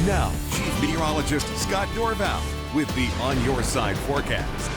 Now, Chief Meteorologist Scott Dorval with the On Your Side forecast.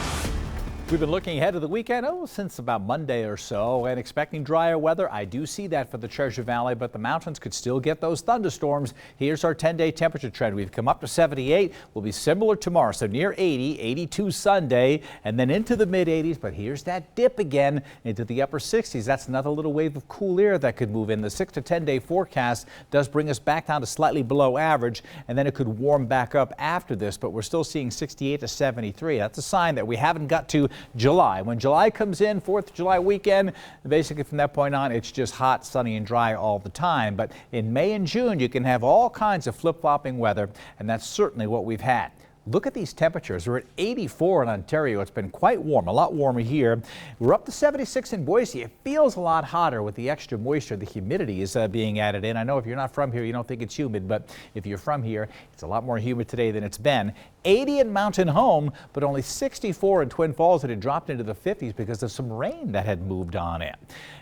We've been looking ahead to the weekend, since about Monday or so, and expecting drier weather. I do see that for the Treasure Valley, but the mountains could still get those thunderstorms. Here's our 10-day temperature trend. We've come up to 78. We'll be similar tomorrow, so near 80, 82 Sunday, and then into the mid-80s. But here's that dip again into the upper 60s. That's another little wave of cool air that could move in. The 6 to 10-day forecast does bring us back down to slightly below average, and then it could warm back up after this, but we're still seeing 68 to 73. That's a sign that we haven't got to July. When July comes in, 4th of July weekend, basically from that point on, it's just hot, sunny, and dry all the time. But in May and June, you can have all kinds of flip-flopping weather, and that's certainly what we've had. Look at these temperatures. We're at 84 in Ontario. It's been quite warm, a lot warmer here. We're up to 76 in Boise. It feels a lot hotter with the extra moisture. The humidity is being added in. I know if you're not from here, you don't think it's humid, but if you're from here, it's a lot more humid today than it's been. 80 in Mountain Home, but only 64 in Twin Falls. It had dropped into the 50s because of some rain that had moved on in.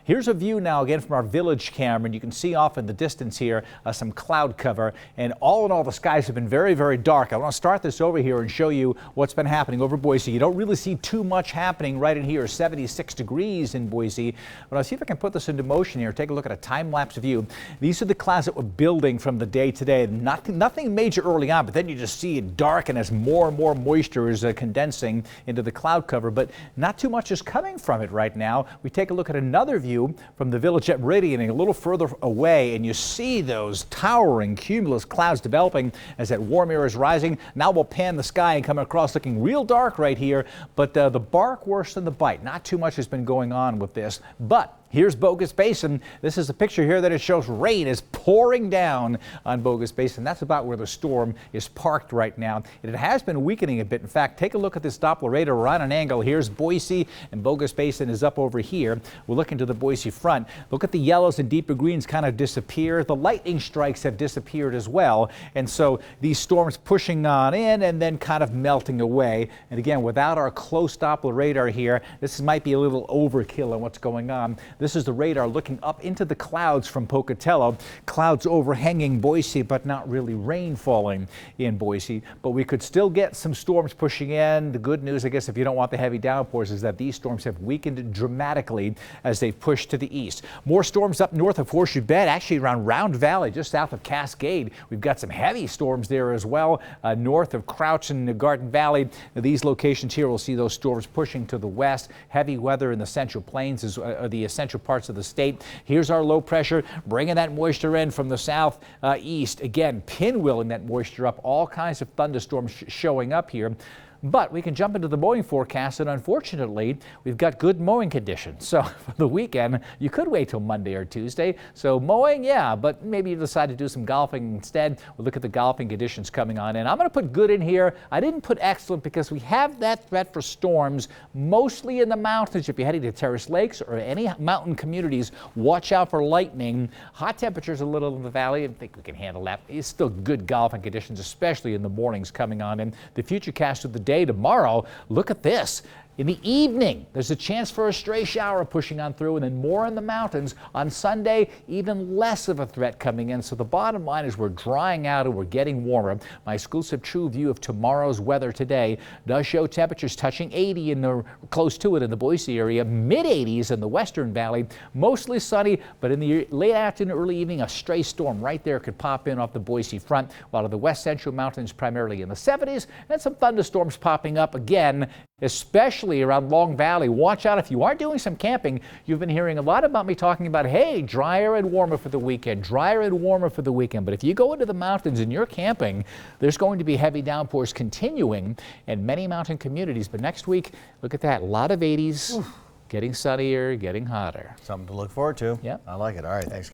Here's a view now again from our village camera, and you can see off in the distance here some cloud cover. And all in all, the skies have been very, very dark. I want to start this over here and show you what's been happening over Boise. You don't really see too much happening right in here. 76 degrees in Boise. But I'll see if I can put this into motion here. Take a look at a time-lapse view. These are the clouds that were building from the day today. Nothing major early on, but then you just see it darken as more and more moisture is condensing into the cloud cover, but not too much is coming from it right now. We take a look at another view from the village at Meridian a little further away, and you see those towering cumulus clouds developing as that warm air is rising. Now we'll pan the sky and come across looking real dark right here, but the bark worse than the bite. Not too much has been going on with this, but here's Bogus Basin. This is a picture here that it shows rain is pouring down on Bogus Basin. That's about where the storm is parked right now. It has been weakening a bit. In fact, take a look at this Doppler radar. We're on an angle. Here's Boise, and Bogus Basin is up over here. We're looking to the Boise front. Look at the yellows and deeper greens kind of disappear. The lightning strikes have disappeared as well. And so these storms pushing on in and then kind of melting away. And again, without our close Doppler radar here, this might be a little overkill on what's going on. This is the radar looking up into the clouds from Pocatello. Clouds overhanging Boise, but not really rain falling in Boise. But we could still get some storms pushing in. The good news, I guess, if you don't want the heavy downpours, is that these storms have weakened dramatically as they've pushed to the east. More storms up north of Horseshoe Bend, actually around Round Valley, just south of Cascade. We've got some heavy storms there as well, north of Crouch and Garden Valley. Now, these locations here will see those storms pushing to the west. Heavy weather in the Central Plains is the essential parts of the state. Here's our low pressure bringing that moisture in from the south east. Again, pinwheeling that moisture up. All kinds of thunderstorms showing up here. But we can jump into the mowing forecast, and unfortunately, we've got good mowing conditions. So for the weekend, you could wait till Monday or Tuesday. So mowing, yeah, but maybe you decide to do some golfing instead. We'll look at the golfing conditions coming on in. I'm going to put good in here. I didn't put excellent because we have that threat for storms, mostly in the mountains. If you're heading to Terrace Lakes or any mountain communities, watch out for lightning. Hot temperatures a little in the valley. I think we can handle that. It's still good golfing conditions, especially in the mornings coming on in. The futurecast of the day tomorrow, look at this. In the evening, there's a chance for a stray shower pushing on through, and then more in the mountains. On Sunday, even less of a threat coming in. So the bottom line is we're drying out and we're getting warmer. My exclusive true view of tomorrow's weather today does show temperatures touching 80 in the close to it in the Boise area, mid-80s in the Western Valley, mostly sunny, but in the late afternoon, early evening, a stray storm right there could pop in off the Boise front, while in the west central mountains primarily in the 70s, and some thunderstorms popping up again, especially around Long Valley. Watch out if you are doing some camping. You've been hearing a lot about me talking about, hey, drier and warmer for the weekend, drier and warmer for the weekend. But if you go into the mountains and you're camping, there's going to be heavy downpours continuing in many mountain communities. But next week, look at that, a lot of 80s, getting sunnier, getting hotter. Something to look forward to. Yeah. I like it. All right, thanks.